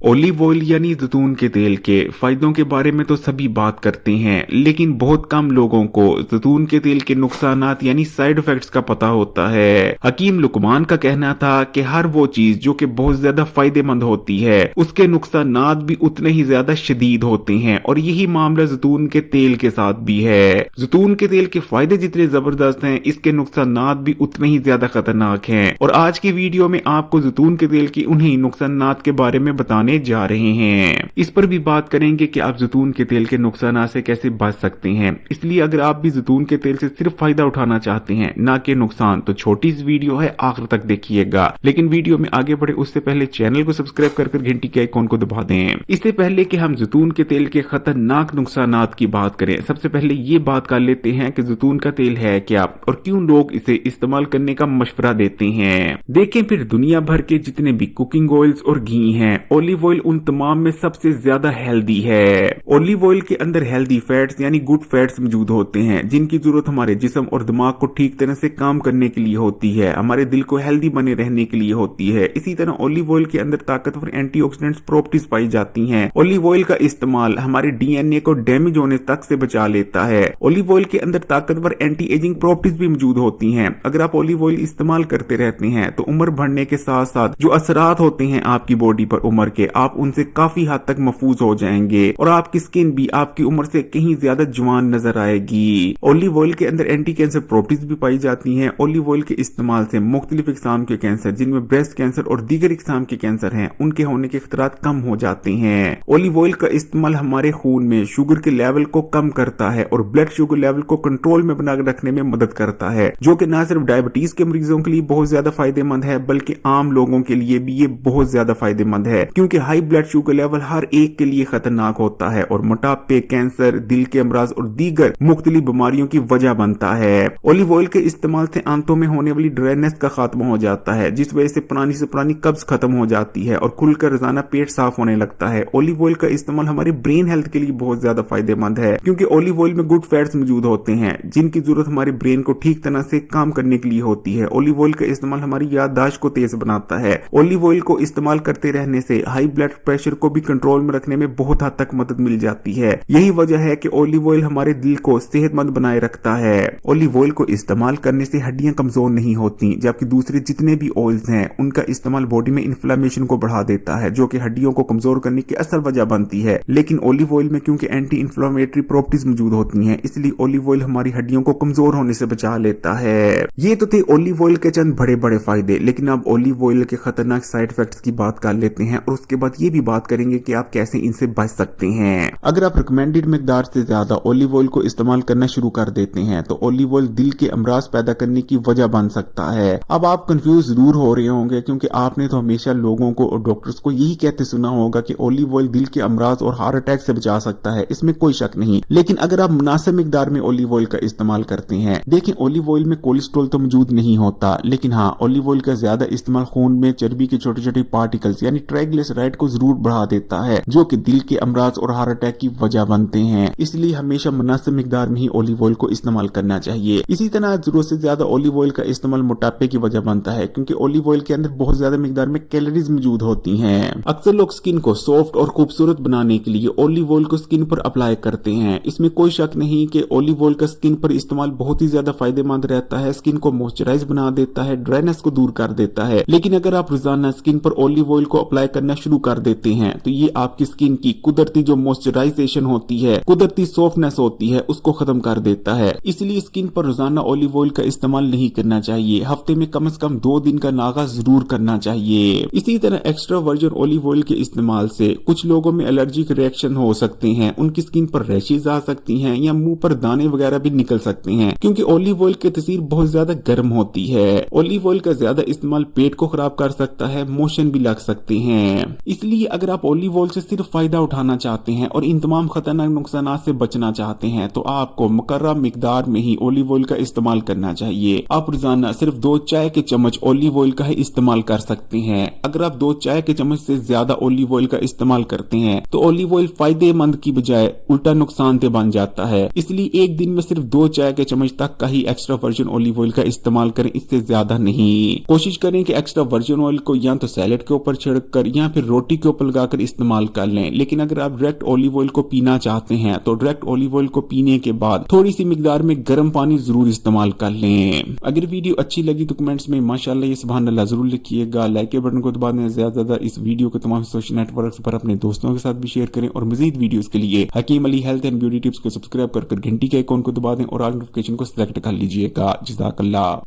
Olive oil यानी जैतून के तेल के फायदों के बारे में तो सभी बात करते हैं, लेकिन बहुत कम लोगों को जैतून के तेल के नुकसानात यानी साइड इफेक्ट्स का पता होता है। हकीम लुकमान का कहना था कि हर वो चीज जो कि बहुत ज्यादा फायदेमंद होती है उसके नुकसानात भी उतने ही ज्यादा शदीद होते हैं, और यही मामला जैतून के तेल के साथ भी है। जैतून के तेल के फायदे जितने जबरदस्त हैं, इसके नुकसानात भी उतने ही ज्यादा खतरनाक हैं। और आज की वीडियो में आपको जैतून के तेल की उन्हीं नुकसानात के बारे में बताने जा रहे हैं। इस पर भी बात करेंगे कि आप जैतून के तेल के नुकसान से कैसे बच सकते हैं। इसलिए अगर आप भी जैतून के तेल से सिर्फ फायदा उठाना चाहते हैं, ना कि नुकसान, तो छोटी सी वीडियो है, आखिर तक देखिएगा। लेकिन वीडियो में आगे बढ़े उससे पहले चैनल को सब्सक्राइब कर घंटी के आइकॉन को दबा दें। इससे पहले कि हम जैतून के तेल के खतरनाक नुकसानात की बात करें, सबसे पहले ये बात कर लेते हैं कि जैतून का तेल है क्या और क्यों लोग इसे इस्तेमाल करने का मशवरा देते हैं। देखें फिर दुनिया भर के जितने भी कुकिंग ऑयल्स और घी हैं, ऑलिव ऑयल उन तमाम में सबसे ज्यादा हेल्दी है। ऑलिव ऑयल के अंदर हेल्दी फैट्स यानी गुड फैट्स मौजूद होते हैं, जिनकी जरूरत हमारे जिस्म और दिमाग को ठीक तरह से काम करने के लिए होती है, हमारे दिल को हेल्दी बने रहने के लिए होती है। इसी तरह ऑलिव ऑयल के अंदर ताकतवर एंटीऑक्सीडेंट्स प्रॉपर्टीज पाई जाती हैं। ऑलिव ऑयल का इस्तेमाल हमारे डीएनए को डैमेज होने तक से बचा लेता है। ऑलिव ऑयल के अंदर ताकतवर एंटी एजिंग प्रॉपर्टीज भी मौजूद होती हैं। अगर आप ऑलिव ऑयल इस्तेमाल करते रहते हैं तो उम्र बढ़ने के साथ साथ जो असरात होते हैं आपकी बॉडी पर उम्र के, आप उनसे काफी हद तक महफूज हो जाएंगे और आपकी स्किन भी आपकी उम्र से कहीं ज्यादा जवान नजर आएगी। ऑलिव ऑयल के अंदर एंटी कैंसर प्रॉपर्टीज भी पाई जाती हैं। ऑलिव ऑयल के इस्तेमाल से मुख्तलिफ इकसाम के कैंसर, जिनमें ब्रेस्ट कैंसर और दीगर इकसाम के कैंसर हैं, उनके होने के खतरात कम हो जाते हैं। ऑलिव ऑयल का इस्तेमाल हमारे खून में शुगर के लेवल को कम करता है और ब्लड शुगर लेवल को कंट्रोल में बना रखने में मदद करता है, जो कि न सिर्फ डायबिटीज के मरीजों के लिए बहुत ज्यादा फायदेमंद है, बल्कि आम लोगों के लिए भी ये बहुत ज्यादा फायदेमंद है, क्योंकि हाई ब्लड शुगर लेवल हर एक के लिए खतरनाक होता है और मोटापे, कैंसर, दिल के अमराज और दीगर मुख्तलिफ बीमारियों की वजह बनता है। ऑलिव ऑयल के इस्तेमाल से आंतों में होने वाली ड्राइनेस का खात्मा हो जाता है, जिस वजह से पुरानी कब्ज खत्म हो जाती है और खुलकर रोजाना पेट साफ होने लगता है। ऑलिव ऑयल का इस्तेमाल हमारी ब्रेन हेल्थ के लिए बहुत ज्यादा फायदेमंद है, क्योंकि ऑलिव ऑयल में गुड फैट्स मौजूद होते हैं, जिनकी जरूरत हमारे ब्रेन को ठीक तरह से काम करने के लिए होती है। ऑलिव ऑयल का इस्तेमाल हमारी याददाश्त को तेज बनाता है। ऑलिव ऑयल को इस्तेमाल करते रहने से हाई ब्लड प्रेशर को भी कंट्रोल में रखने में बहुत हद तक मदद मिल जाती है। यही वजह है कि ऑलिव ऑयल हमारे दिल को सेहतमंद बनाए रखता है। ऑलिव ऑयल को इस्तेमाल करने से हड्डियां कमजोर नहीं होती, जबकि दूसरे जितने भी ऑयल्स हैं उनका इस्तेमाल बॉडी में इन्फ्लेमेशन को बढ़ा देता है, जो कि हड्डियों को कमजोर करने की असल वजह बनती है। लेकिन ऑलिव ऑयल में क्योंकि एंटी इन्फ्लेमेटरी प्रॉपर्टीज मौजूद होती हैं, इसलिए ऑलिव ऑयल हमारी हड्डियों को कमजोर होने से बचा लेता है। ये तो थे ऑलिव ऑयल के चंद बड़े बड़े फायदे, लेकिन अब ऑलिव ऑयल के खतरनाक साइड इफेक्ट्स की बात कर लेते हैं और उसके बाद ये भी बात करेंगे कि आप कैसे इनसे बच सकते हैं। अगर आप रिकमेंडेड मिकदार से ज्यादा ऑलिव ऑयल को इस्तेमाल करना शुरू कर देते हैं तो ऑलिव ऑयल दिल के अमराज पैदा करने की वजह बन सकता है। अब आप कंफ्यूज जरूर हो रहे होंगे, क्योंकि आपने तो हमेशा लोगों को और डॉक्टर्स को यही कहते सुना होगा कि ऑलिव ऑयल दिल के अमराज और हार्ट अटैक से बचा सकता है, इसमें कोई शक नहीं। लेकिन अगर आप मुनासिब मिकदार में ऑलिव ऑयल का इस्तेमाल करते हैं, देखें ऑलिव ऑयल में कोलेस्ट्रॉल तो मौजूद नहीं होता, लेकिन हाँ, ऑलिव ऑयल का ज्यादा इस्तेमाल खून में चर्बी के छोटे छोटे पार्टिकल्स यानी ट्राइग्लिसराइड को जरूर बढ़ा देता है, जो कि दिल के अमराज और हार्ट अटैक की वजह बनते हैं। इसलिए हमेशा मुनासिब मिकदार में ही ऑलिव ऑयल को इस्तेमाल करना चाहिए। इसी तरह जरूरत से ज्यादा ऑलिव ऑयल का इस्तेमाल मोटापे की वजह बनता है, क्योंकि ऑलिव ऑयल के अंदर बहुत ज्यादा मिकदार में कैलोरीज मौजूद होती हैं। अक्सर लोग स्किन को सॉफ्ट और खूबसूरत बनाने के लिए ऑलिव ऑयल को स्किन पर अप्लाई करते हैं। इसमें कोई शक नहीं कि ऑलिव ऑयल का स्किन पर इस्तेमाल बहुत ही ज्यादा फायदेमंद रहता है। स्किन को मॉइस्चराइज बना देता है, ड्राइनेस को दूर कर देता है। लेकिन अगर आप रोजाना स्किन पर ऑलिव ऑयल को अप्लाई करना शुरू कर देते हैं तो ये आपकी स्किन की कुदरती जो मॉइस्चराइजेशन होती है, कुदरती सॉफ्टनेस होती है, उसको खत्म कर देता है। इसलिए स्किन पर रोजाना ऑलिव ऑयल का इस्तेमाल नहीं करना चाहिए। हफ्ते में कम से कम 2 दिन का नागा जरूर करना चाहिए। इसी तरह एक्स्ट्रा वर्जिन ऑलिव ऑयल के इस्तेमाल से कुछ लोगों में एलर्जिक रिएक्शन हो सकते हैं, उनकी स्किन पर रैशेज आ सकती हैं या मुंह पर दाने वगैरह भी निकल सकते हैं, क्योंकि ऑलिव ऑयल की तसीर बहुत ज्यादा गर्म होती है। ऑलिव ऑयल का ज्यादा इस्तेमाल पेट को खराब कर सकता है, मोशन भी लग सकते हैं। इसलिए अगर आप ऑलिव ऑयल से सिर्फ फायदा उठाना चाहते हैं और इन तमाम खतरनाक नुकसान से बचना चाहते हैं तो आपको मुकर्रर मिकदार में ही ऑलिव ऑयल का इस्तेमाल करना चाहिए। आप रोजाना सिर्फ 2 चाय के चम्मच ऑलिव ऑयल का ही इस्तेमाल कर सकते हैं। अगर आप 2 चाय के चम्मच से ज्यादा ऑलिव ऑयल का इस्तेमाल करते हैं तो ऑलिव ऑयल फायदेमंद की बजाय उल्टा नुकसानदेह बन जाता है। इसलिए एक दिन में सिर्फ 2 चाय के चम्मच तक का ही एक्स्ट्रा वर्जिन ऑलिव ऑयल का इस्तेमाल करें, इससे ज्यादा नहीं। कोशिश करें कि एक्स्ट्रा वर्जिन ऑयल को या तो सैलेड के ऊपर छिड़क कर या फिर रोटी के ऊपर लगाकर इस्तेमाल कर लें। लेकिन अगर आप डायरेक्ट ऑलिव ऑयल को पीना चाहते हैं तो डायरेक्ट ऑलिव ऑयल को पीने के बाद थोड़ी सी मिकदार में गर्म पानी जरूर इस्तेमाल कर लें। अगर वीडियो अच्छी लगी तो कमेंट्स में माशाल्लाह या सुभान अल्लाह जरूर लिखिएगा। लाइक के बटन को दबा दें। ज्यादा इस वीडियो को तमाम सोशल नेटवर्क्स पर अपने दोस्तों के साथ भी शेयर करें और मजीद वीडियोस के लिए Hakeem Ali health and beauty tips को सब्सक्राइब कर घंटी के आइकॉन को दबा दें और ऑल नोटिफिकेशन को सिलेक्ट कर लीजिएगा। जज़ाकल्लाह।